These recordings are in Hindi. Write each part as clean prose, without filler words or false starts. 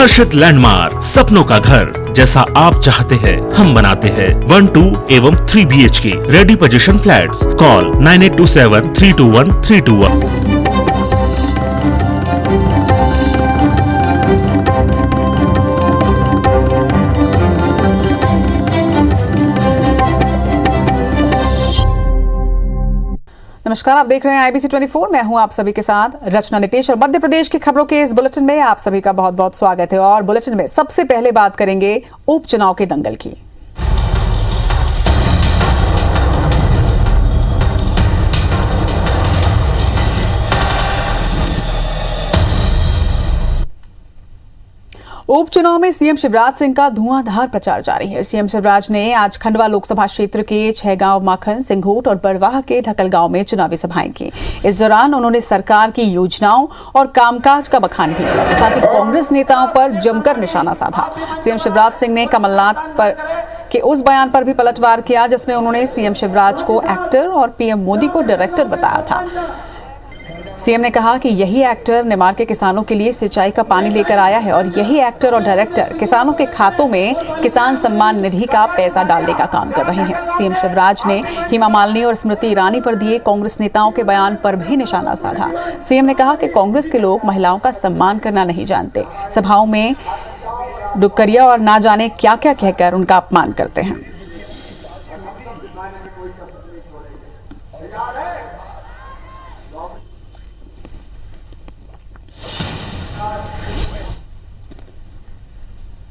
हर्षित लैंडमार्क, सपनों का घर जैसा आप चाहते हैं हम बनाते हैं। 1, 2 एवं 3 BHK ready position flats. Call 9827321321। नमस्कार, आप देख रहे हैं IBC 24। मैं हूं आप सभी के साथ रचना नितेश और मध्य प्रदेश की खबरों के इस बुलेटिन में आप सभी का बहुत बहुत स्वागत है। और बुलेटिन में सबसे पहले बात करेंगे उपचुनाव के दंगल की। उपचुनाव में सीएम शिवराज सिंह का धुआंधार प्रचार जारी है। सीएम शिवराज ने आज खंडवा लोकसभा क्षेत्र के 6 गांव माखन, सिंघोट और बरवाह के ढकल गांव में चुनावी सभाएं की। इस दौरान उन्होंने सरकार की योजनाओं और कामकाज का बखान भी किया, साथ ही कांग्रेस नेताओं पर जमकर निशाना साधा। सीएम शिवराज सिंह ने कमलनाथ पर के उस बयान पर भी पलटवार किया जिसमें उन्होंने सीएम शिवराज को एक्टर और पीएम मोदी को डायरेक्टर बताया था। सीएम ने कहा कि यही एक्टर निमाड़ के किसानों के लिए सिंचाई का पानी लेकर आया है और यही एक्टर और डायरेक्टर किसानों के खातों में किसान सम्मान निधि का पैसा डालने का काम कर रहे हैं। सीएम शिवराज ने हेमा मालिनी और स्मृति ईरानी पर दिए कांग्रेस नेताओं के बयान पर भी निशाना साधा। सीएम ने कहा कि कांग्रेस के लोग महिलाओं का सम्मान करना नहीं जानते, सभाओं में डुक्करिया और ना जाने क्या क्या कहकर उनका अपमान करते हैं।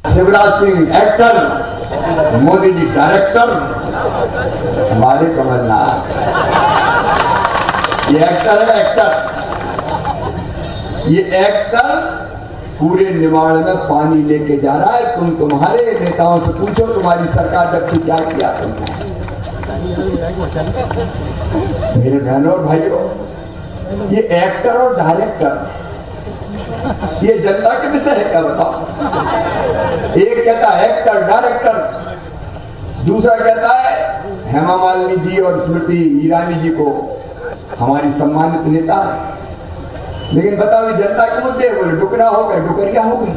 शिवराज सिंह एक्टर, मोदी जी डायरेक्टर, हमारे कमलनाथ ये एक्टर है। ये एक्टर पूरे निमाड़ में पानी लेके जा रहा है। तुम्हारे नेताओं से पूछो, तुम्हारी सरकार जब थी क्या किया तुमने। मेरे बहनों और भाइयों, ये एक्टर और डायरेक्टर ये जनता के विषय है क्या बताओ। एक कहता है एक्टर डायरेक्टर, दूसरा कहता है हेमा मालिनी जी और स्मृति ईरानी जी को हमारी सम्मानित नेता है। लेकिन बताओ जनता के मुद्दे बोले डुकरा हो गए, डुकरिया हो गए।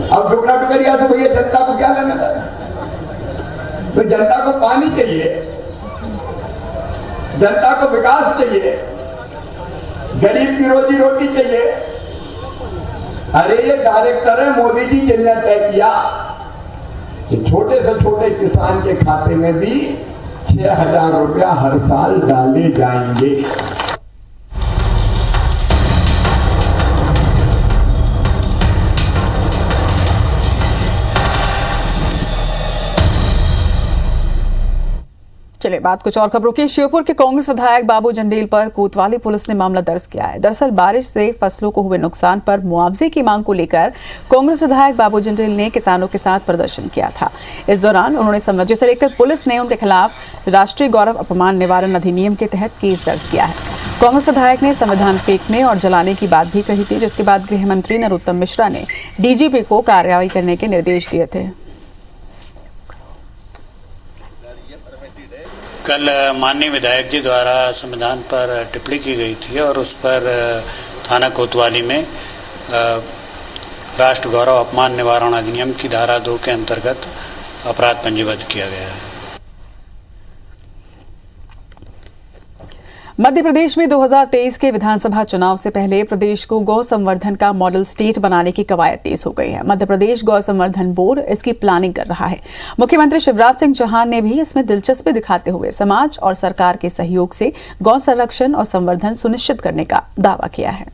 अब डुकरा डुकरिया से भैया जनता को क्या लेना था। तो जनता को पानी चाहिए, जनता को विकास चाहिए, गरीब की रोजी रोटी चाहिए। अरे ये डायरेक्टर है मोदी जी, जिन्होंने तय किया कि छोटे से छोटे किसान के खाते में भी 6,000 रुपया हर साल डाले जाएंगे। चलिए बात कुछ और खबरों की। श्योपुर के कांग्रेस विधायक बाबू जंडेल पर कोतवाली पुलिस ने मामला दर्ज किया है। दरअसल बारिश से फसलों को हुए नुकसान पर मुआवजे की मांग को लेकर कांग्रेस विधायक बाबू जंडेल ने किसानों के साथ प्रदर्शन किया था। इस दौरान उन्होंने समझौते से लेकर पुलिस ने उनके खिलाफ राष्ट्रीय गौरव अपमान निवारण अधिनियम के तहत केस दर्ज किया है। कांग्रेस विधायक ने संविधान फेंकने और जलाने की बात भी कही थी, जिसके बाद गृह मंत्री नरोत्तम मिश्रा ने डीजीपी को कार्रवाई करने के निर्देश दिए थे। कल माननीय विधायक जी द्वारा संविधान पर टिप्पणी की गई थी और उस पर थाना कोतवाली में राष्ट्र गौरव अपमान निवारण अधिनियम की धारा 2 के अंतर्गत अपराध पंजीबद्ध किया गया है। मध्य प्रदेश में 2023 के विधानसभा चुनाव से पहले प्रदेश को गौ संवर्धन का मॉडल स्टेट बनाने की कवायद तेज हो गई है। मध्य प्रदेश गौ संवर्धन बोर्ड इसकी प्लानिंग कर रहा है। मुख्यमंत्री शिवराज सिंह चौहान ने भी इसमें दिलचस्पी दिखाते हुए समाज और सरकार के सहयोग से गौ संरक्षण और संवर्धन सुनिश्चित करने का दावा किया है।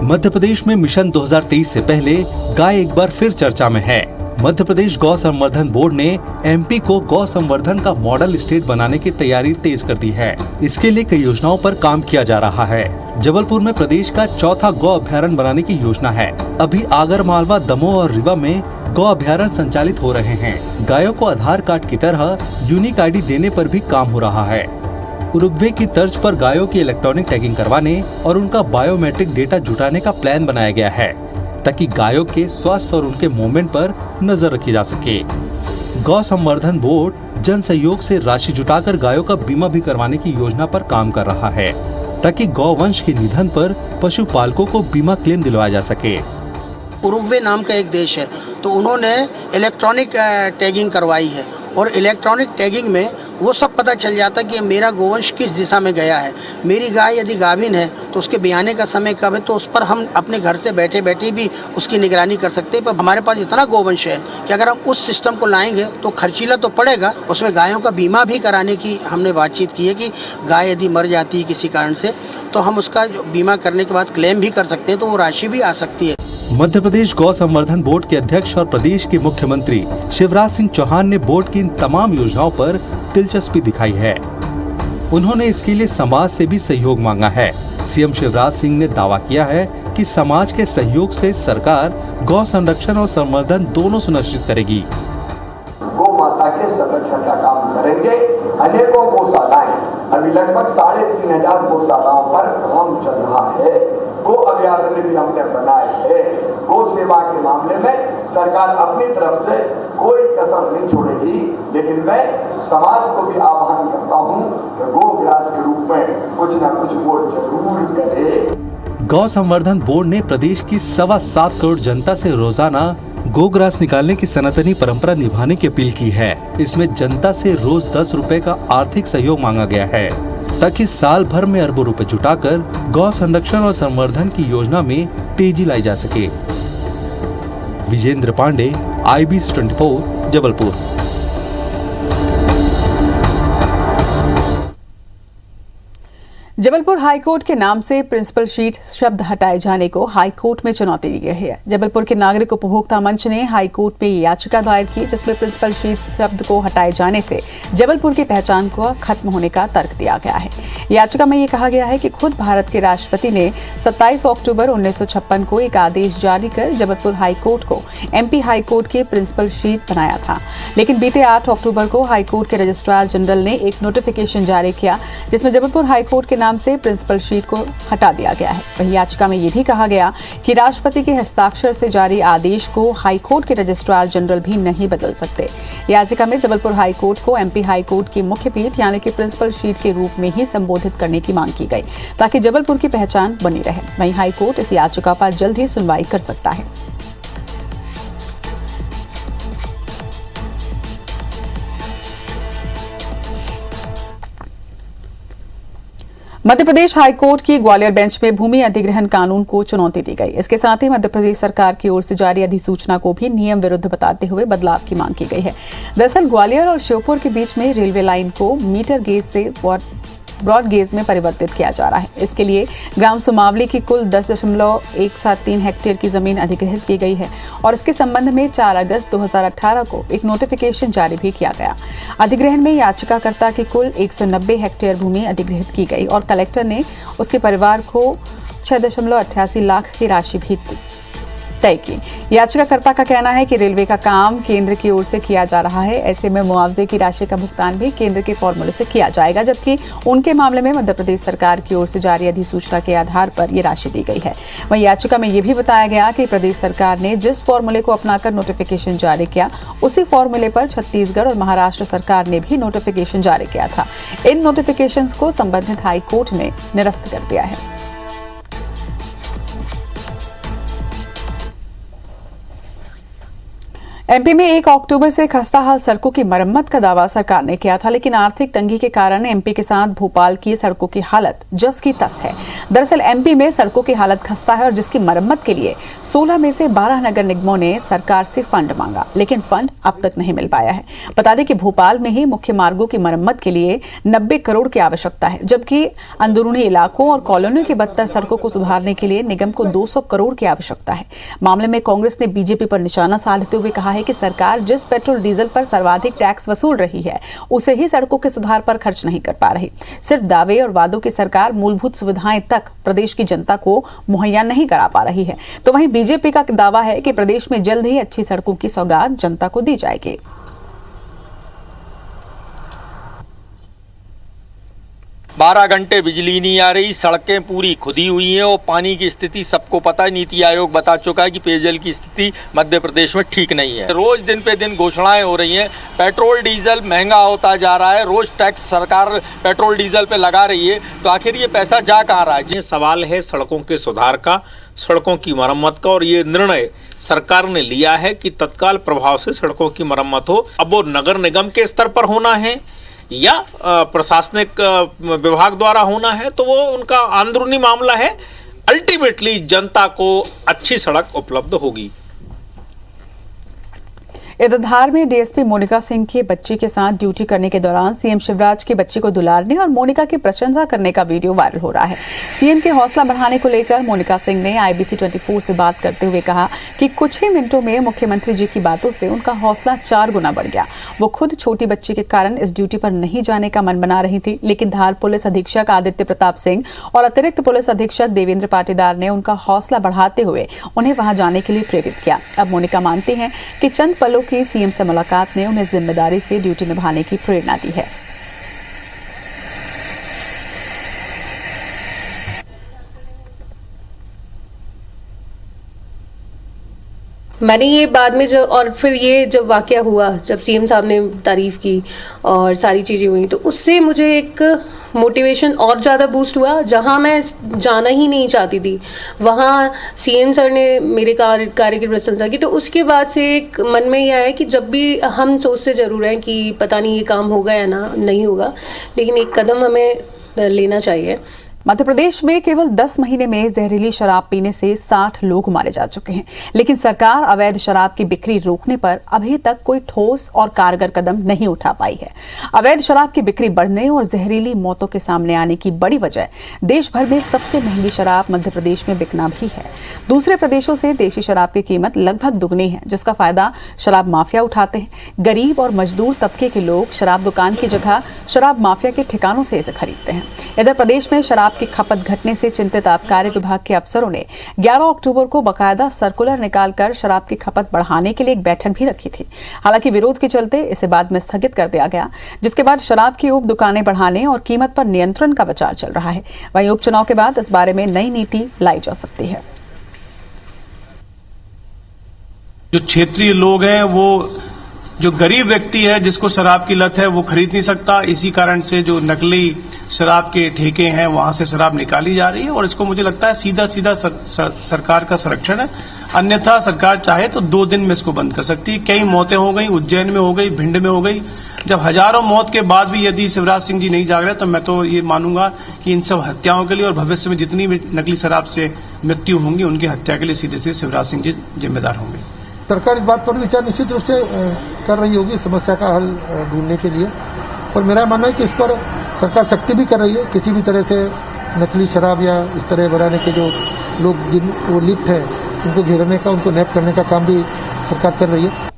मध्य प्रदेश में मिशन 2023 से पहले गाय एक बार फिर चर्चा में है। मध्य प्रदेश गौ संवर्धन बोर्ड ने एमपी को गौ संवर्धन का मॉडल स्टेट बनाने की तैयारी तेज कर दी है। इसके लिए कई योजनाओं पर काम किया जा रहा है। जबलपुर में प्रदेश का चौथा गौ अभ्यारण्य बनाने की योजना है। अभी आगर मालवा, दमोह और रीवा में गौ अभ्यारण्य संचालित हो रहे हैं। गायों को आधार कार्ड की तरह यूनिक आईडी देने पर भी काम हो रहा है। उरुग्वे की तर्ज पर गायों की इलेक्ट्रॉनिक टैगिंग करवाने और उनका बायोमेट्रिक डेटा जुटाने का प्लान बनाया गया है ताकि गायों के स्वास्थ्य और उनके मूवमेंट पर नजर रखी जा सके। गौ संवर्धन बोर्ड जन सहयोग से राशि जुटाकर गायों का बीमा भी करवाने की योजना पर काम कर रहा है, ताकि गौवंश के निधन पर पशुपालकों को बीमा क्लेम दिलवाया जा सके। उरुग्वे नाम का एक देश है, तो उन्होंने इलेक्ट्रॉनिक टैगिंग करवाई है और इलेक्ट्रॉनिक टैगिंग में वो सब पता चल जाता है कि मेरा गोवंश किस दिशा में गया है। मेरी गाय यदि गाभिन है तो उसके ब्याने का समय कब है, तो उस पर हम अपने घर से बैठे बैठे भी उसकी निगरानी कर सकते हैं। पर हमारे पास इतना गोवंश है कि अगर हम उस सिस्टम को लाएंगे तो खर्चीला तो पड़ेगा, उसमें गायों का बीमा भी कराने की हमने बातचीत की है कि गाय यदि मर जाती है किसी कारण से तो हम उसका बीमा करने के बाद क्लेम भी कर सकते हैं, तो वो राशि भी आ सकती है। मध्य प्रदेश गौ संवर्धन बोर्ड के अध्यक्ष और प्रदेश के मुख्यमंत्री शिवराज सिंह चौहान ने बोर्ड की इन तमाम योजनाओं पर दिलचस्पी दिखाई है। उन्होंने इसके लिए समाज से भी सहयोग मांगा है। सीएम शिवराज सिंह ने दावा किया है कि समाज के सहयोग से सरकार गौ संरक्षण और संवर्धन दोनों सुनिश्चित करेगी। गौ माता के संरक्षण का काम करेंगे। अनेकों गौशालाएं, अभी लगभग 3500 गौशालाओं पर काम चल रहा है। गो अभयारण्य भी हमने बनाए हैं। गो सेवा के मामले में सरकार अपनी तरफ से कोई कसर नहीं छोड़ेगी, लेकिन मैं समाज को भी आह्वान करता हूं कि गोग्रास के रूप में कुछ न कुछ वो जरूर करे। गौ संवर्धन बोर्ड ने प्रदेश की 7.25 करोड़ जनता से रोजाना गोग्रास निकालने की सनातनी परंपरा निभाने की अपील की है। इसमें जनता से रोज 10 रुपए का आर्थिक सहयोग मांगा गया है, ताकि साल भर में अरबों रुपए जुटाकर गौ संरक्षण और संवर्धन की योजना में तेजी लाई जा सके। विजेंद्र पांडे, IBC 24, जबलपुर। जबलपुर हाईकोर्ट के नाम से प्रिंसिपल शीट शब्द हटाए जाने को हाईकोर्ट में चुनौती दी गई है। जबलपुर के नागरिक उपभोक्ता मंच ने हाईकोर्ट में याचिका दायर की, जिसमें प्रिंसिपल शीट शब्द को हटाए जाने से जबलपुर की पहचान को खत्म होने का तर्क दिया गया है। याचिका में ये कहा गया है कि खुद भारत के राष्ट्रपति ने 27 अक्टूबर 1956 को एक आदेश जारी कर जबलपुर हाईकोर्ट को MP हाईकोर्ट की प्रिंसिपल शीट बनाया था, लेकिन बीते 8 अक्टूबर को हाईकोर्ट के रजिस्ट्रार जनरल ने एक नोटिफिकेशन जारी किया, जिसमें जबलपुर हाईकोर्ट के नाम से प्रिंसिपल शीट को हटा दिया गया है। वहीं याचिका में यह भी कहा गया कि राष्ट्रपति के हस्ताक्षर से जारी आदेश को हाईकोर्ट के रजिस्ट्रार जनरल भी नहीं बदल सकते। याचिका में जबलपुर हाईकोर्ट को MP हाईकोर्ट की मुख्य पीठ यानी कि प्रिंसिपल शीट के रूप में ही संबोधित करने की मांग की गई, ताकि जबलपुर की पहचान बनी रहे। वहीं हाईकोर्ट इस याचिका पर जल्द ही सुनवाई कर सकता है। मध्य प्रदेश हाईकोर्ट की ग्वालियर बेंच में भूमि अधिग्रहण कानून को चुनौती दी गई। इसके साथ ही मध्य प्रदेश सरकार की ओर से जारी अधिसूचना को भी नियम विरुद्ध बताते हुए बदलाव की मांग की गई है। दरअसल ग्वालियर और श्योपुर के बीच में रेलवे लाइन को मीटर गेज से ब्रॉड गेज में परिवर्तित किया जा रहा है। इसके लिए ग्राम सुमावली की कुल 10.173 हेक्टेयर की जमीन अधिग्रहित की गई है और इसके संबंध में 4 अगस्त 2018 को एक नोटिफिकेशन जारी भी किया गया। अधिग्रहण में याचिकाकर्ता की कुल 190 हेक्टेयर भूमि अधिग्रहित की गई और कलेक्टर ने उसके परिवार को 6.88 लाख की राशि भी तय की। याचिकाकर्ता का कहना है कि रेलवे का काम केंद्र की ओर से किया जा रहा है, ऐसे में मुआवजे की राशि का भुगतान भी केंद्र के फॉर्मूले से किया जाएगा, जबकि उनके मामले में मध्य प्रदेश सरकार की ओर से जारी अधिसूचना के आधार पर ये राशि दी गई है। वहीं याचिका में ये भी बताया गया कि प्रदेश सरकार ने जिस फॉर्मूले को अपनाकर नोटिफिकेशन जारी किया, उसी फॉर्मूले पर छत्तीसगढ़ और महाराष्ट्र सरकार ने भी नोटिफिकेशन जारी किया था। इन नोटिफिकेशन को संबंधित हाईकोर्ट ने निरस्त कर दिया है। MP में 1 अक्टूबर से खस्ताहाल सड़कों की मरम्मत का दावा सरकार ने किया था, लेकिन आर्थिक तंगी के कारण MP के साथ भोपाल की सड़कों की हालत जस की तस है। दरअसल MP में सड़कों की हालत खस्ता है और जिसकी मरम्मत के लिए 16 में से 12 नगर निगमों ने सरकार से फंड मांगा, लेकिन फंड अब तक नहीं मिल पाया है। बता दें कि भोपाल में ही मुख्य मार्गों की मरम्मत के लिए 90 करोड़ की आवश्यकता है, जबकि अंदरूनी इलाकों और कॉलोनियों की बदतर सड़कों को सुधारने के लिए निगम को 200 करोड़ की आवश्यकता है। मामले में कांग्रेस ने BJP पर निशाना साधते हुए कहा है कि सरकार जिस पेट्रोल डीजल पर सर्वाधिक टैक्स वसूल रही है, उसे ही सड़कों के सुधार पर खर्च नहीं कर पा रही। सिर्फ दावे और वादों की सरकार मूलभूत सुविधाएं तक प्रदेश की जनता को मुहैया नहीं करा पा रही है। तो वहीं BJP का दावा है कि प्रदेश में जल्द ही अच्छी सड़कों की सौगात जनता को दी जाएगी। 12 घंटे बिजली नहीं आ रही, सड़कें पूरी खुदी हुई हैं और पानी की स्थिति सबको पता है। नीति आयोग बता चुका है कि पेयजल की स्थिति मध्य प्रदेश में ठीक नहीं है। रोज दिन पे दिन घोषणाएं हो रही हैं, पेट्रोल डीजल महंगा होता जा रहा है, रोज टैक्स सरकार पेट्रोल डीजल पे लगा रही है, तो आखिर ये पैसा जा कहाँ रहा है? ये सवाल है सड़कों के सुधार का, सड़कों की मरम्मत का, और ये निर्णय सरकार ने लिया है कि तत्काल प्रभाव से सड़कों की मरम्मत हो। अब वो नगर निगम के स्तर पर होना है या प्रशासनिक विभाग द्वारा होना है, तो वो उनका अंदरूनी मामला है। अल्टीमेटली जनता को अच्छी सड़क उपलब्ध होगी। इधर धार में डीएसपी मोनिका सिंह के बच्ची के साथ ड्यूटी करने के दौरान सीएम शिवराज की बच्ची को दुलारने और मोनिका की प्रशंसा करने का वीडियो वायरल हो रहा है। सीएम के हौसला बढ़ाने को लेकर मोनिका सिंह ने IBC 24 से बात करते हुए कहा कि कुछ ही मिनटों में मुख्यमंत्री जी की बातों से उनका हौसला 4 गुना बढ़ गया। वो खुद छोटी बच्ची के कारण इस ड्यूटी पर नहीं जाने का मन बना रही थी, लेकिन धार पुलिस अधीक्षक आदित्य प्रताप सिंह और अतिरिक्त पुलिस अधीक्षक देवेंद्र पाटीदार ने उनका हौसला बढ़ाते हुए उन्हें वहां जाने के लिए प्रेरित किया। अब मोनिका मानती हैं कि चंद पलों की सीएम से मुलाकात ने उन्हें जिम्मेदारी से ड्यूटी निभाने की प्रेरणा दी है। मैंने ये बाद में फिर ये जब वाकया हुआ, जब सीएम साहब ने तारीफ की और सारी चीज़ें हुई, तो उससे मुझे एक मोटिवेशन और ज़्यादा बूस्ट हुआ। जहाँ मैं जाना ही नहीं चाहती थी, वहाँ सीएम सर ने मेरे कार्य की प्रशंसा की। तो उसके बाद से एक मन में यह है कि जब भी हम सोचते ज़रूर हैं कि पता नहीं ये काम होगा या ना नहीं होगा, लेकिन एक कदम हमें लेना चाहिए। मध्य प्रदेश में केवल 10 महीने में जहरीली शराब पीने से 60 लोग मारे जा चुके हैं, लेकिन सरकार अवैध शराब की बिक्री रोकने पर अभी तक कोई ठोस और कारगर कदम नहीं उठा पाई है। अवैध शराब की बिक्री बढ़ने और जहरीली मौतों के सामने आने की बड़ी वजह देश भर में सबसे महंगी शराब मध्य प्रदेश में बिकना भी है। दूसरे प्रदेशों से देशी शराब की कीमत लगभग दुगनी है, जिसका फायदा शराब माफिया उठाते हैं। गरीब और मजदूर तबके के लोग शराब दुकान की जगह शराब माफिया के ठिकानों से इसे खरीदते हैं। इधर प्रदेश में शराब की खपत घटने से चिंतित आबकारी विभाग के अफसरों ने 11 अक्टूबर को बकायदा सर्कुलर निकालकर शराब की खपत बढ़ाने के लिए एक बैठक भी रखी थी। हालांकि विरोध के चलते इसे बाद में स्थगित कर दिया गया, जिसके बाद शराब की उप दुकानें बढ़ाने और कीमत पर नियंत्रण का विचार चल रहा है। वहीं उपचुनाव के बाद इस बारे में नई नीति लाई जा सकती है। जो क्षेत्रीय लोग हैं, वो जो गरीब व्यक्ति है जिसको शराब की लत है, वो खरीद नहीं सकता। इसी कारण से जो नकली शराब के ठेके हैं वहां से शराब निकाली जा रही है, और इसको मुझे लगता है सीधा सीधा सरकार का संरक्षण है। अन्यथा सरकार चाहे तो 2 दिन में इसको बंद कर सकती है। कई मौतें हो गई, उज्जैन में हो गई, भिंड में हो गई। जब हजारों मौत के बाद भी यदि शिवराज सिंह जी नहीं जाग रहे, तो मैं तो ये मानूंगा कि इन सब हत्याओं के लिए और भविष्य में जितनी भी नकली शराब से मृत्यु होंगी, उनकी हत्या के लिए सीधे सीधे शिवराज सिंह जी जिम्मेदार होंगे। सरकार इस बात पर विचार निश्चित रूप से कर रही होगी समस्या का हल ढूंढने के लिए, और मेरा मानना है कि इस पर सरकार सख्ती भी कर रही है। किसी भी तरह से नकली शराब या इस तरह बनाने के जो लोग जिन वो लिप्त हैं, उनको घेरने का, उनको नैप करने का काम भी सरकार कर रही है।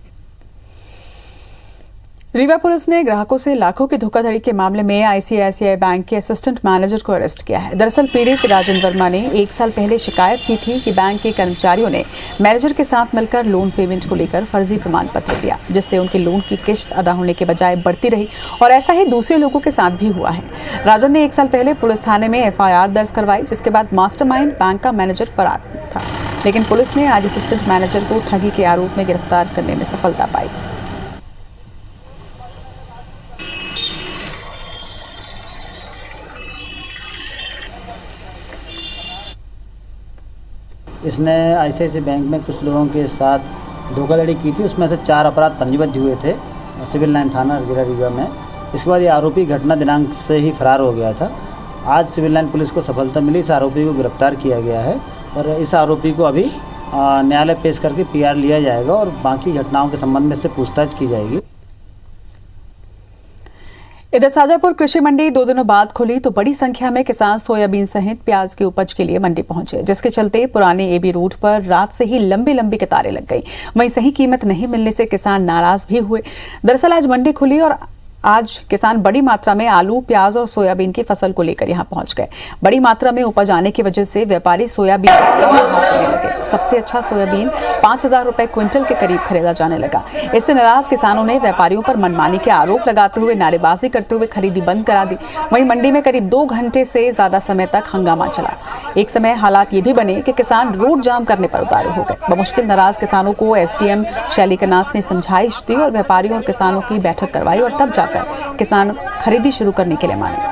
रीवा पुलिस ने ग्राहकों से लाखों की धोखाधड़ी के मामले में ICICI बैंक के असिस्टेंट मैनेजर को अरेस्ट किया है। दरअसल पीड़ित राजन वर्मा ने 1 साल पहले शिकायत की थी कि बैंक के कर्मचारियों ने मैनेजर के साथ मिलकर लोन पेमेंट को लेकर फर्जी प्रमाण पत्र दिया, जिससे उनके लोन की किश्त अदा होने के बजाय बढ़ती रही, और ऐसा ही दूसरे लोगों के साथ भी हुआ है। राजन ने 1 साल पहले पुलिस थाने में FIR दर्ज करवाई, जिसके बाद मास्टरमाइंड बैंक का मैनेजर फरार था, लेकिन पुलिस ने आज असिस्टेंट मैनेजर को ठगी के आरोप में गिरफ्तार करने में सफलता पाई। इसने ICICI बैंक में कुछ लोगों के साथ धोखाधड़ी की थी। उसमें से 4 अपराध पंजीबद्ध हुए थे सिविल लाइन थाना जिला रीवा में। इसके बाद ये आरोपी घटना दिनांक से ही फरार हो गया था। आज सिविल लाइन पुलिस को सफलता मिली, इस आरोपी को गिरफ्तार किया गया है, और इस आरोपी को अभी न्यायालय पेश करके PR लिया जाएगा और बाकी घटनाओं के संबंध में इससे पूछताछ की जाएगी। इधर शाजापुर कृषि मंडी 2 दिनों बाद खुली तो बड़ी संख्या में किसान सोयाबीन सहित प्याज की उपज के लिए मंडी पहुंचे, जिसके चलते पुराने AB रूट पर रात से ही लंबी लंबी कतारें लग गई। वहीं सही कीमत नहीं मिलने से किसान नाराज भी हुए। दरअसल आज मंडी खुली और आज किसान बड़ी मात्रा में आलू, प्याज और सोयाबीन की फसल को लेकर यहां पहुंच गए। बड़ी मात्रा में उपज आने की वजह से व्यापारी सोयाबीन कम भाव देने लगे। सबसे अच्छा सोयाबीन 5,000 रुपए क्विंटल के करीब खरीदा जाने लगा। इससे नाराज किसानों ने व्यापारियों पर मनमानी के आरोप लगाते हुए नारेबाजी करते हुए खरीदी बंद करा दी। वहीं मंडी में करीब 2 घंटे से ज्यादा समय तक हंगामा चला। एक समय हालात ये भी बने कि किसान रोड जाम करने पर उतारू हो गए। बमुश्किल नाराज किसानों को एसडीएम शैली कनास ने समझाइश दी और व्यापारियों और किसानों की बैठक करवाई और तब जाकर किसान खरीदी शुरू करने के लिए माने।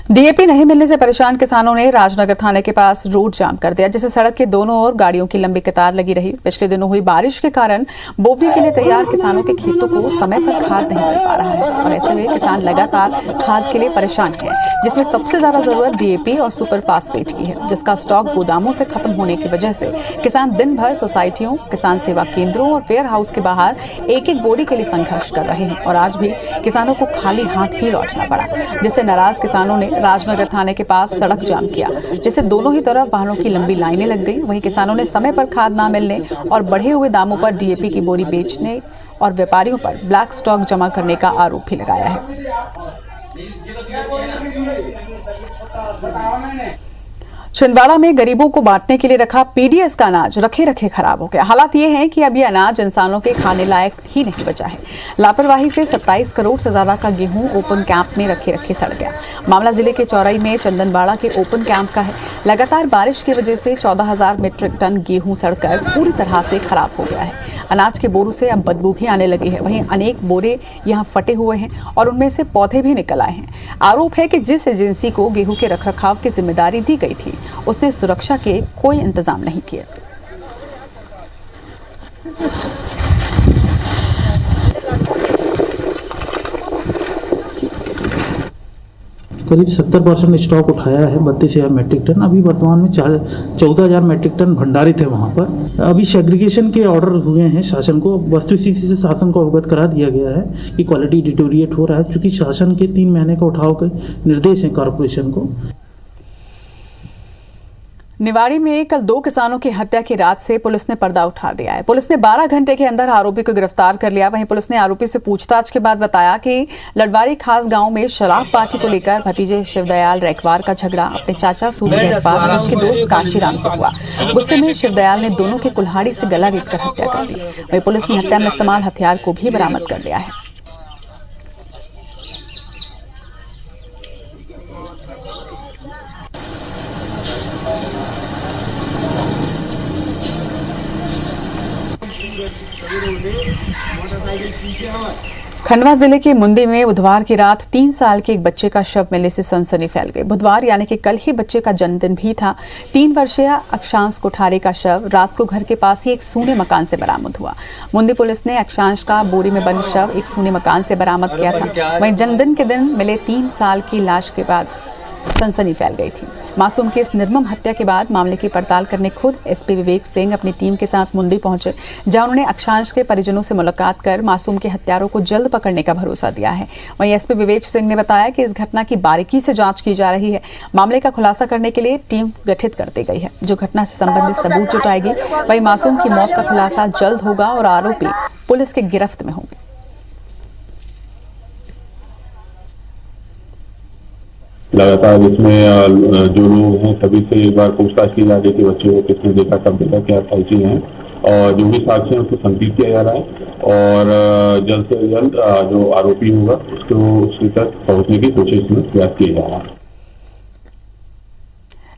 डीएपी नहीं मिलने से परेशान किसानों ने राजनगर थाने के पास रोड जाम कर दिया, जिससे सड़क के दोनों ओर गाड़ियों की लंबी कतार लगी रही। पिछले दिनों हुई बारिश के कारण बोवनी के लिए तैयार किसानों के खेतों को समय पर खाद नहीं मिल पा रहा है और ऐसे में किसान लगातार खाद के लिए परेशान है, जिसमें सबसे ज्यादा जरूरत डीएपी और सुपर फास्फेट की है, जिसका स्टॉक गोदामों से खत्म होने की वजह से किसान दिन भर सोसाइटियों, किसान सेवा केंद्रों और वेयर हाउस के बाहर एक एक बोरी के लिए संघर्ष कर रहे हैं और आज भी किसानों को खाली हाथ ही लौटना पड़ा, जिससे नाराज किसानों ने राजनगर थाने के पास सड़क जाम किया, जिससे दोनों ही तरफ वाहनों की लंबी लाइनें लग गई। वहीं किसानों ने समय पर खाद ना मिलने और बढ़े हुए दामों पर डीएपी की बोरी बेचने और व्यापारियों पर ब्लैक स्टॉक जमा करने का आरोप भी लगाया है। छिंदवाड़ा में गरीबों को बांटने के लिए रखा पीडीएस का अनाज रखे खराब हो गया। हालात ये हैं कि अब ये अनाज इंसानों के खाने लायक ही नहीं बचा है। लापरवाही से 27 करोड़ से ज्यादा का गेहूं ओपन कैंप में रखे सड़ गया। मामला जिले के चौराई में चंदनबाड़ा के ओपन कैंप का है। लगातार बारिश की वजह से 14,000 मीट्रिक टन गेहूं सड़कर पूरी तरह से खराब हो गया है। अनाज के बोरों से अब बदबू भी आने लगी है। वहीं अनेक बोरे यहाँ फटे हुए हैं और उनमें से पौधे भी निकल आए हैं। आरोप है कि जिस एजेंसी को गेहूं के रखरखाव की जिम्मेदारी दी गई थी उसने सुरक्षा के कोई इंतजाम नहीं किया। करीब 70% स्टॉक उठाया है, 32,000 मेट्रिक टन। अभी वर्तमान में 14,000 मेट्रिक टन भंडारित है वहाँ पर। अभी सेग्रीगेशन के ऑर्डर हुए हैं शासन को। वस्तुस्थिति से शासन को अवगत करा दिया गया है कि क्वालिटी डिटोरिएट हो रहा है, चूँकि शासन के 3 महीने का उठाव के निर्देश हैं कॉर्पोरेशन को। निवाड़ी में कल 2 किसानों की हत्या की रात से पुलिस ने पर्दा उठा दिया है। पुलिस ने 12 घंटे के अंदर आरोपी को गिरफ्तार कर लिया। वहीं पुलिस ने आरोपी से पूछताछ के बाद बताया कि लडवारी खास गांव में शराब पार्टी को लेकर भतीजे शिवदयाल रैकवार का झगड़ा अपने चाचा सूर्य रैकवार और उसके दोस्त काशीराम से हुआ। गुस्से में शिवदयाल ने दोनों की कुल्हाड़ी से गला रेतकर हत्या कर दी। वहीं पुलिस ने हत्या में इस्तेमाल हथियार को भी बरामद कर लिया है। खंडवा जिले के मुंदी में बुधवार की रात 3 साल के एक बच्चे का शव मिलने से सनसनी फैल गई। बुधवार यानी कि कल ही बच्चे का जन्मदिन भी था। 3 वर्षीय अक्षांश कोठारी का शव रात को घर के पास ही एक सूने मकान से बरामद हुआ। मुंदी पुलिस ने अक्षांश का बोरी में बंद शव एक सूने मकान से बरामद किया था। वहीं जन्मदिन के दिन मिले 3 साल की लाश के बाद सनसनी फैल गई थी। मासूम की इस निर्मम हत्या के बाद मामले की पड़ताल करने खुद एसपी विवेक सिंह अपनी टीम के साथ मुंदी पहुंचे, जहां उन्होंने अक्षांश के परिजनों से मुलाकात कर मासूम के हत्यारों को जल्द पकड़ने का भरोसा दिया है। वहीं एसपी विवेक सिंह ने बताया कि इस घटना की बारीकी से जांच की जा रही है। मामले का खुलासा करने के लिए टीम गठित कर दी गई है, जो घटना से संबंधित सबूत जुटाएगी। वहीं मासूम की मौत का खुलासा जल्द होगा और आरोपी पुलिस के गिरफ्त में होंगे। लगातार इसमें जो लोग हैं सभी से एक बार पूछताछ की जा रही है कि बच्चे को किसने देखा, कब देखा, क्या सारी हैं, और जो भी साक्ष्य है उसको संकलित किया जा रहा है और जल्द से जल्द जो आरोपी होगा उसको उसके तक पहुंचने की कोशिश में प्रयास किया जा रहा है।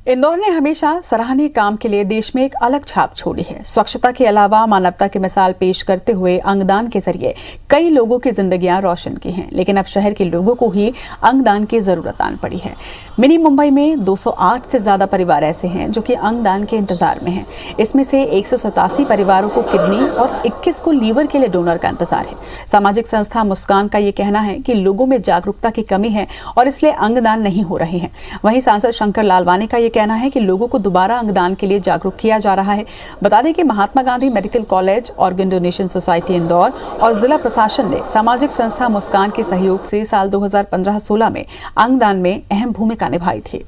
इंदौर ने हमेशा सराहनीय काम के लिए देश में एक अलग छाप छोड़ी है। स्वच्छता के अलावा मानवता की मिसाल पेश करते हुए अंगदान के जरिए कई लोगों की जिंदगियां रोशन की हैं, लेकिन अब शहर के लोगों को ही अंगदान की जरूरत आन पड़ी है। मिनी मुंबई में 208 से ज्यादा परिवार ऐसे हैं जो कि अंगदान के इंतजार में हैं। इसमें से 187 परिवारों को किडनी और 21 को लीवर के लिए डोनर का इंतजार है। सामाजिक संस्था मुस्कान का ये कहना है कि लोगों में जागरूकता की कमी है और इसलिए अंगदान नहीं हो रहे हैं। वहीं सांसद शंकर लालवानी का ये कहना है कि लोगों को दोबारा अंगदान के लिए जागरूक किया जा रहा है। बता दें कि Mahatma Gandhi medical college, organ donation society Indore और जिला प्रशासन ने सामाजिक संस्था मुस्कान के सहयोग से साल 2015-16 में अंगदान में अहम भूमिका निभाई थी।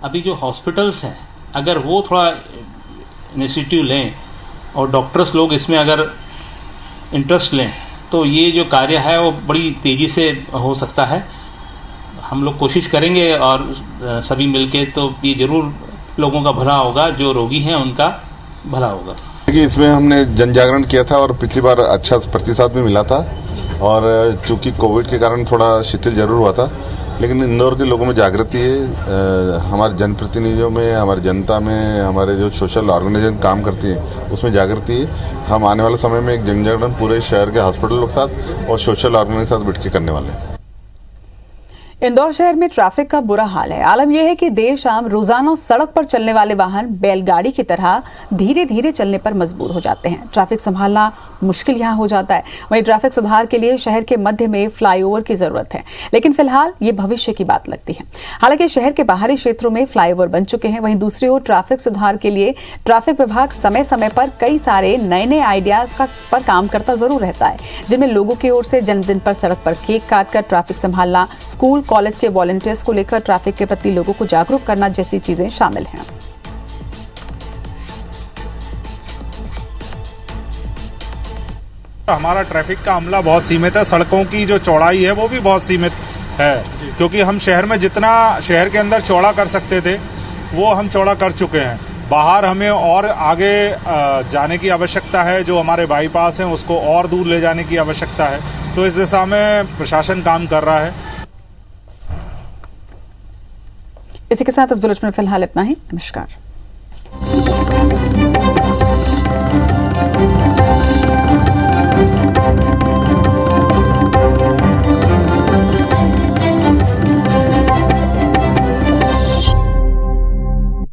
अभी जो हॉस्पिटल्स हैं अगर वो थोड़ा इनिशिएटिव लें और डॉक्टर्स लोग इसमें अगर इंटरेस्ट लें तो ये जो कार्य है वो बड़ी तेज़ी से हो सकता है। हम लोग कोशिश करेंगे और सभी मिलके तो ये जरूर लोगों का भला होगा, जो रोगी हैं उनका भला होगा। देखिए, इसमें हमने जन जागरण किया था और पिछली बार अच्छा प्रतिसाद भी मिला था और चूंकि कोविड के कारण थोड़ा शिथिल जरूर हुआ था, लेकिन इंदौर के लोगों में जागृति है, हमारे जनप्रतिनिधियों में, हमारी जनता में, हमारे जो सोशल ऑर्गेनाइजेशन काम करती है उसमें जागृति है। हम आने वाले समय में एक जन जागरण पूरे शहर के हॉस्पिटलों के साथ और सोशल ऑर्गेनाइजेशन के साथ बैठ के करने वाले हैं। इंदौर शहर में ट्रैफिक का बुरा हाल है। आलम यह है कि देर शाम रोजाना सड़क पर चलने वाले वाहन बैलगाड़ी की तरह धीरे धीरे चलने पर मजबूर हो जाते हैं। ट्रैफिक संभालना मुश्किल यहाँ हो जाता है। वहीं ट्रैफिक सुधार के लिए शहर के मध्य में फ्लाईओवर की जरूरत है, लेकिन फिलहाल ये भविष्य की बात लगती है। हालांकि शहर के बाहरी क्षेत्रों में फ्लाईओवर बन चुके हैं। वहीं दूसरी ओर ट्रैफिक सुधार के लिए ट्रैफिक विभाग समय समय पर कई सारे नए आइडियाज पर काम करता जरूर रहता है, जिनमें लोगों की ओर से जन्मदिन पर सड़क पर केक काटकर ट्रैफिक संभालना, स्कूल कॉलेज के वॉलंटियर्स को लेकर ट्रैफिक के प्रति लोगों को जागरूक करना जैसी चीजें शामिल हैं। हमारा ट्रैफिक का अमला बहुत सीमित है। सड़कों की जो चौड़ाई है वो भी बहुत सीमित है, क्योंकि हम शहर में जितना शहर के अंदर चौड़ा कर सकते थे वो हम चौड़ा कर चुके हैं। बाहर हमें और आगे जाने की आवश्यकता है, जो हमारे बाईपास हैं उसको और दूर ले जाने की आवश्यकता है। तो इस दिशा में प्रशासन काम कर रहा है। इसी के साथ इस बुलेटिन में फिलहाल इतना ही। नमस्कार।